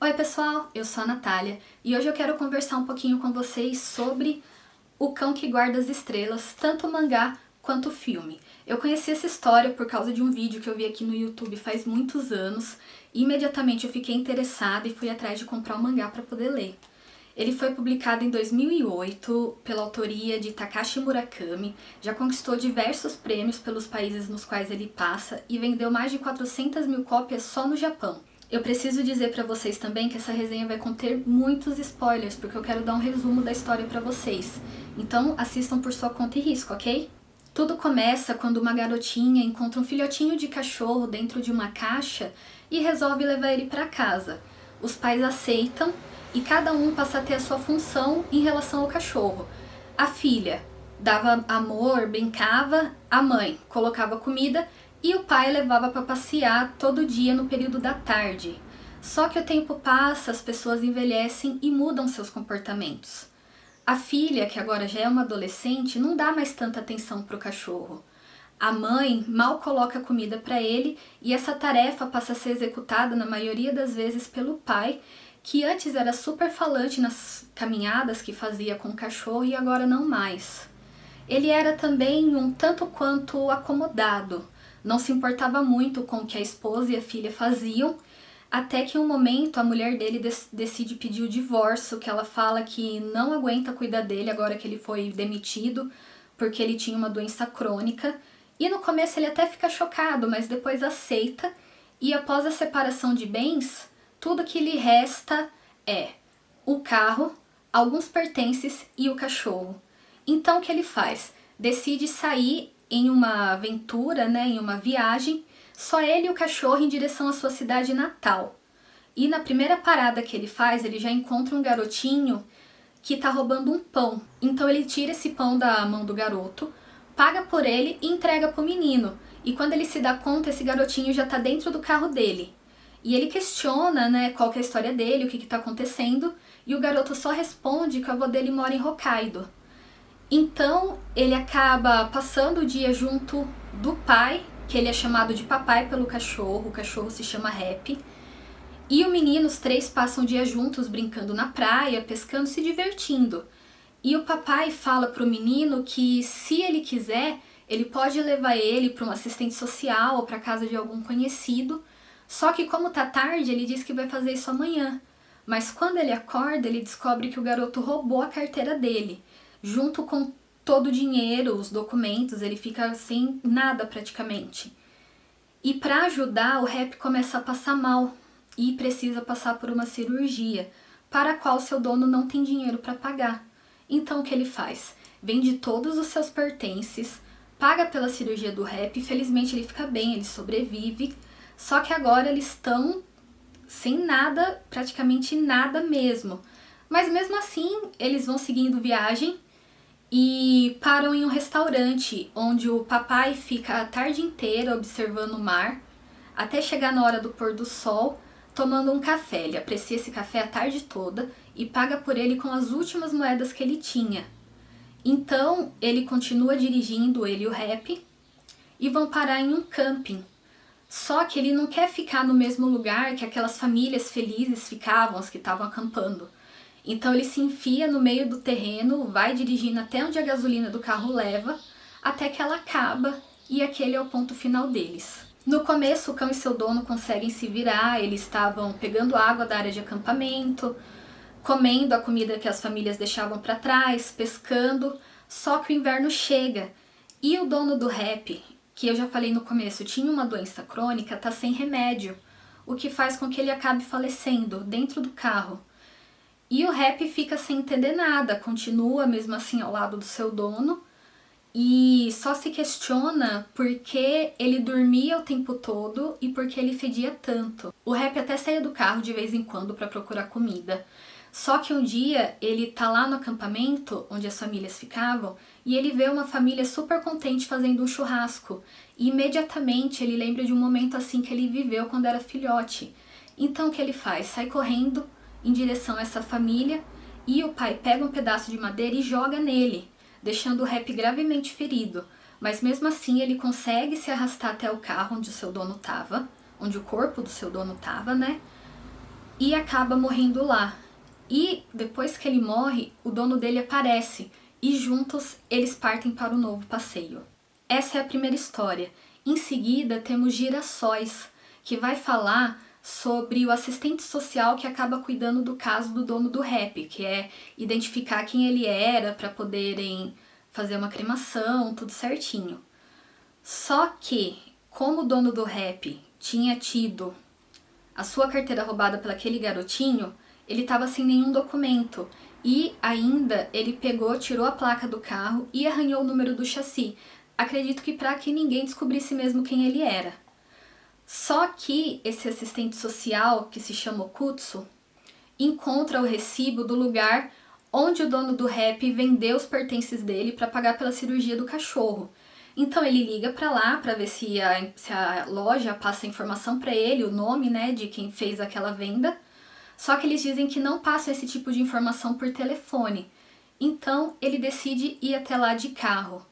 Oi pessoal, eu sou a Natália e hoje eu quero conversar um pouquinho com vocês sobre O Cão que Guarda as Estrelas, tanto o mangá quanto o filme. Eu conheci essa história por causa de um vídeo que eu vi aqui no YouTube faz muitos anos e imediatamente eu fiquei interessada e fui atrás de comprar o mangá para poder ler. Ele foi publicado em 2008 pela autoria de Takashi Murakami, já conquistou diversos prêmios pelos países nos quais ele passa e vendeu mais de 400 mil cópias só no Japão. Eu preciso dizer pra vocês também que essa resenha vai conter muitos spoilers, porque eu quero dar um resumo da história pra vocês. Então assistam por sua conta e risco, ok? Tudo começa quando uma garotinha encontra um filhotinho de cachorro dentro de uma caixa e resolve levar ele pra casa. Os pais aceitam e cada um passa a ter a sua função em relação ao cachorro. A filha dava amor, brincava, a mãe colocava comida e o pai levava para passear todo dia no período da tarde. Só que o tempo passa, as pessoas envelhecem e mudam seus comportamentos. A filha, que agora já é uma adolescente, não dá mais tanta atenção para o cachorro. A mãe mal coloca comida para ele e essa tarefa passa a ser executada na maioria das vezes pelo pai, que antes era super falante nas caminhadas que fazia com o cachorro e agora não mais. Ele era também um tanto quanto acomodado, não se importava muito com o que a esposa e a filha faziam, até que em um momento a mulher dele decide pedir o divórcio, que ela fala que não aguenta cuidar dele agora que ele foi demitido, porque ele tinha uma doença crônica, e no começo ele até fica chocado, mas depois aceita, e após a separação de bens, tudo que lhe resta é o carro, alguns pertences e o cachorro. Então o que ele faz? Decide sair em uma aventura, em uma viagem, só ele e o cachorro em direção à sua cidade natal. E na primeira parada que ele faz, ele já encontra um garotinho que está roubando um pão. Então ele tira esse pão da mão do garoto, paga por ele e entrega para o menino. E quando ele se dá conta, esse garotinho já está dentro do carro dele. E ele questiona, qual que é a história dele, o que está acontecendo, e o garoto só responde que o avô dele mora em Hokkaido. Então ele acaba passando o dia junto do pai, que ele é chamado de papai pelo cachorro, o cachorro se chama Rap, e o menino, os três passam o dia juntos brincando na praia, pescando, se divertindo. E o papai fala pro menino que se ele quiser, ele pode levar ele para um assistente social ou para casa de algum conhecido, só que como tá tarde, ele diz que vai fazer isso amanhã. Mas quando ele acorda, ele descobre que o garoto roubou a carteira dele. Junto com todo o dinheiro, os documentos, ele fica sem nada praticamente. E para ajudar, o Rap começa a passar mal e precisa passar por uma cirurgia, para a qual seu dono não tem dinheiro para pagar. Então o que ele faz? Vende todos os seus pertences, paga pela cirurgia do Rap, felizmente ele fica bem, ele sobrevive, só que agora eles estão sem nada, praticamente nada mesmo. Mas mesmo assim, eles vão seguindo viagem, e param em um restaurante onde o papai fica a tarde inteira observando o mar, até chegar na hora do pôr do sol, tomando um café. Ele aprecia esse café a tarde toda e paga por ele com as últimas moedas que ele tinha. Então ele continua dirigindo, ele e o Rap, e vão parar em um camping. Só que ele não quer ficar no mesmo lugar que aquelas famílias felizes ficavam, as que estavam acampando. Então ele se enfia no meio do terreno, vai dirigindo até onde a gasolina do carro leva, até que ela acaba e aquele é o ponto final deles. No começo o cão e seu dono conseguem se virar, eles estavam pegando água da área de acampamento, comendo a comida que as famílias deixavam para trás, pescando, só que o inverno chega e o dono do Rap, que eu já falei no começo, tinha uma doença crônica, tá sem remédio, o que faz com que ele acabe falecendo dentro do carro. E o Rap fica sem entender nada, continua mesmo assim ao lado do seu dono e só se questiona por que ele dormia o tempo todo e por que ele fedia tanto. O Rap até saía do carro de vez em quando para procurar comida. Só que um dia ele tá lá no acampamento onde as famílias ficavam e ele vê uma família super contente fazendo um churrasco. E imediatamente ele lembra de um momento assim que ele viveu quando era filhote. Então o que ele faz? Sai correndo em direção a essa família e o pai pega um pedaço de madeira e joga nele, deixando o Rap gravemente ferido. Mas mesmo assim ele consegue se arrastar até o carro onde o seu dono estava, onde o corpo do seu dono estava, e acaba morrendo lá. E depois que ele morre, o dono dele aparece e juntos eles partem para um novo passeio. Essa é a primeira história. Em seguida temos Girassóis, que vai falar sobre o assistente social que acaba cuidando do caso do dono do rap, que é identificar quem ele era para poderem fazer uma cremação, tudo certinho. Só que, como o dono do rap tinha tido a sua carteira roubada por aquele garotinho, ele estava sem nenhum documento e ainda ele pegou, tirou a placa do carro e arranhou o número do chassi. Acredito que para que ninguém descobrisse mesmo quem ele era. Só que esse assistente social, que se chama Okutsu, encontra o recibo do lugar onde o dono do rap vendeu os pertences dele para pagar pela cirurgia do cachorro. Então ele liga para lá para ver se a loja passa a informação para ele, o nome, né, de quem fez aquela venda. Só que eles dizem que não passam esse tipo de informação por telefone. Então ele decide ir até lá de carro.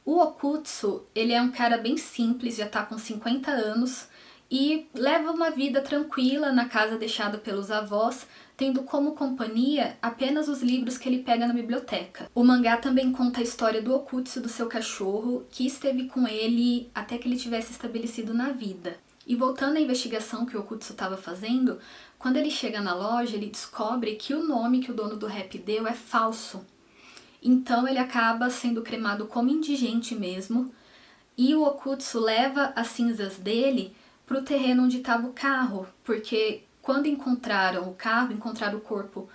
O Okutsu, ele é um cara bem simples, já tá com 50 anos e leva uma vida tranquila na casa deixada pelos avós, tendo como companhia apenas os livros que ele pega na biblioteca. O mangá também conta a história do Okutsu, do seu cachorro, que esteve com ele até que ele tivesse estabelecido na vida. E voltando à investigação que o Okutsu estava fazendo, quando ele chega na loja, ele descobre que o nome que o dono do rap deu é falso. Então ele acaba sendo cremado como indigente mesmo, e o Okutsu leva as cinzas dele para o terreno onde estava o carro, porque quando encontraram o carro, encontraram o corpo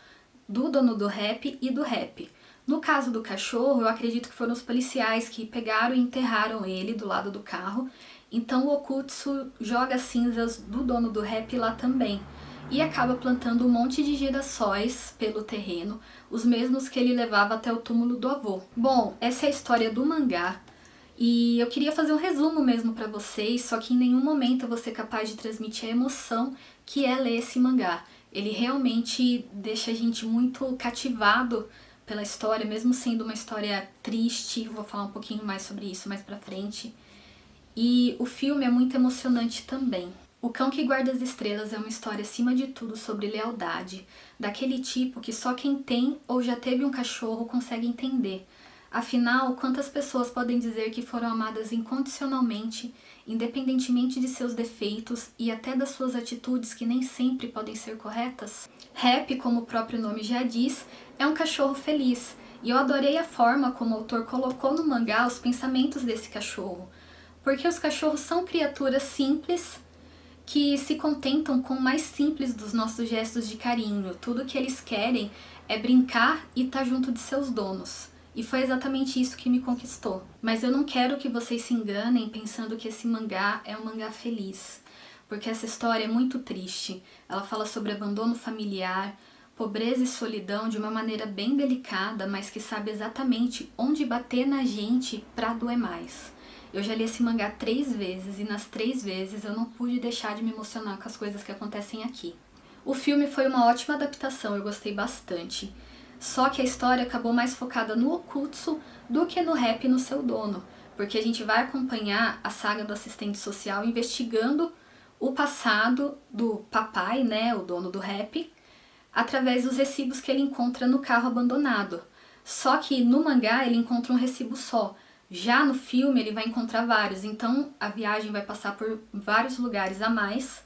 do dono do rap e do rap. No caso do cachorro, eu acredito que foram os policiais que pegaram e enterraram ele do lado do carro, então o Okutsu joga as cinzas do dono do rap lá também. E acaba plantando um monte de girassóis pelo terreno, os mesmos que ele levava até o túmulo do avô. Bom, essa é a história do mangá, e eu queria fazer um resumo mesmo pra vocês, só que em nenhum momento eu vou ser capaz de transmitir a emoção que é ler esse mangá. Ele realmente deixa a gente muito cativado pela história, mesmo sendo uma história triste, vou falar um pouquinho mais sobre isso mais pra frente. E o filme é muito emocionante também. O Cão que Guarda as Estrelas é uma história acima de tudo sobre lealdade, daquele tipo que só quem tem ou já teve um cachorro consegue entender. Afinal, quantas pessoas podem dizer que foram amadas incondicionalmente, independentemente de seus defeitos e até das suas atitudes que nem sempre podem ser corretas? Rap, como o próprio nome já diz, é um cachorro feliz, e eu adorei a forma como o autor colocou no mangá os pensamentos desse cachorro, porque os cachorros são criaturas simples, que se contentam com o mais simples dos nossos gestos de carinho. Tudo que eles querem é brincar e estar junto de seus donos. E foi exatamente isso que me conquistou. Mas eu não quero que vocês se enganem pensando que esse mangá é um mangá feliz, porque essa história é muito triste. Ela fala sobre abandono familiar, pobreza e solidão de uma maneira bem delicada, mas que sabe exatamente onde bater na gente pra doer mais. Eu já li esse mangá 3 vezes e nas 3 vezes eu não pude deixar de me emocionar com as coisas que acontecem aqui. O filme foi uma ótima adaptação, eu gostei bastante. Só que a história acabou mais focada no Okutsu do que no rap e no seu dono, porque a gente vai acompanhar a saga do assistente social investigando o passado do papai, né, o dono do rap, através dos recibos que ele encontra no carro abandonado. Só que no mangá ele encontra um recibo só. Já no filme ele vai encontrar vários, então a viagem vai passar por vários lugares a mais,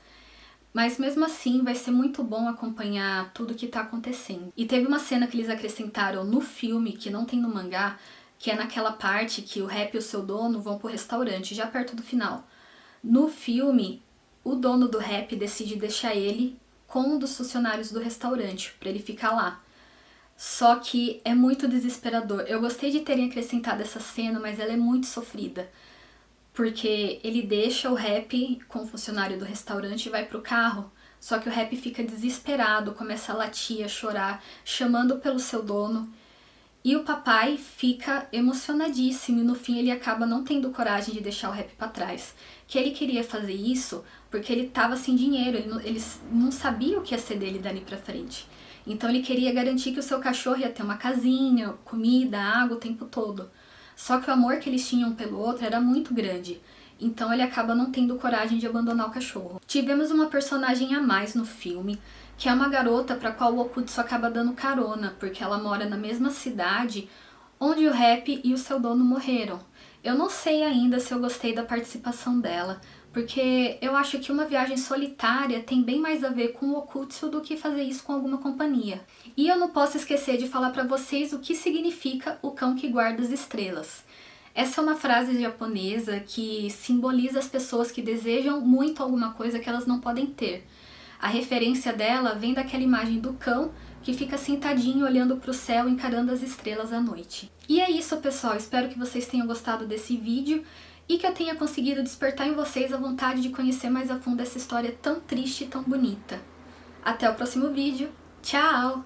mas mesmo assim vai ser muito bom acompanhar tudo que tá acontecendo. E teve uma cena que eles acrescentaram no filme, que não tem no mangá, que é naquela parte que o rap e o seu dono vão pro restaurante, já perto do final. No filme, o dono do rap decide deixar ele com um dos funcionários do restaurante, pra ele ficar lá. Só que é muito desesperador. Eu gostei de terem acrescentado essa cena, mas ela é muito sofrida. Porque ele deixa o rap com o funcionário do restaurante e vai pro carro. Só que o rap fica desesperado, começa a latir, a chorar, chamando pelo seu dono. E o papai fica emocionadíssimo e no fim ele acaba não tendo coragem de deixar o rap pra trás. Que ele queria fazer isso porque ele tava sem dinheiro, ele não sabia o que ia ser dele dali pra frente. Então ele queria garantir que o seu cachorro ia ter uma casinha, comida, água o tempo todo. Só que o amor que eles tinham pelo outro era muito grande. Então ele acaba não tendo coragem de abandonar o cachorro. Tivemos uma personagem a mais no filme, que é uma garota para qual o Okutsu acaba dando carona, porque ela mora na mesma cidade onde o Rap e o seu dono morreram. Eu não sei ainda se eu gostei da participação dela, porque eu acho que uma viagem solitária tem bem mais a ver com o Okutsu do que fazer isso com alguma companhia. E eu não posso esquecer de falar para vocês o que significa o cão que guarda as estrelas. Essa é uma frase japonesa que simboliza as pessoas que desejam muito alguma coisa que elas não podem ter. A referência dela vem daquela imagem do cão que fica sentadinho olhando para o céu encarando as estrelas à noite. E é isso, pessoal, espero que vocês tenham gostado desse vídeo e que eu tenha conseguido despertar em vocês a vontade de conhecer mais a fundo essa história tão triste e tão bonita. Até o próximo vídeo, tchau!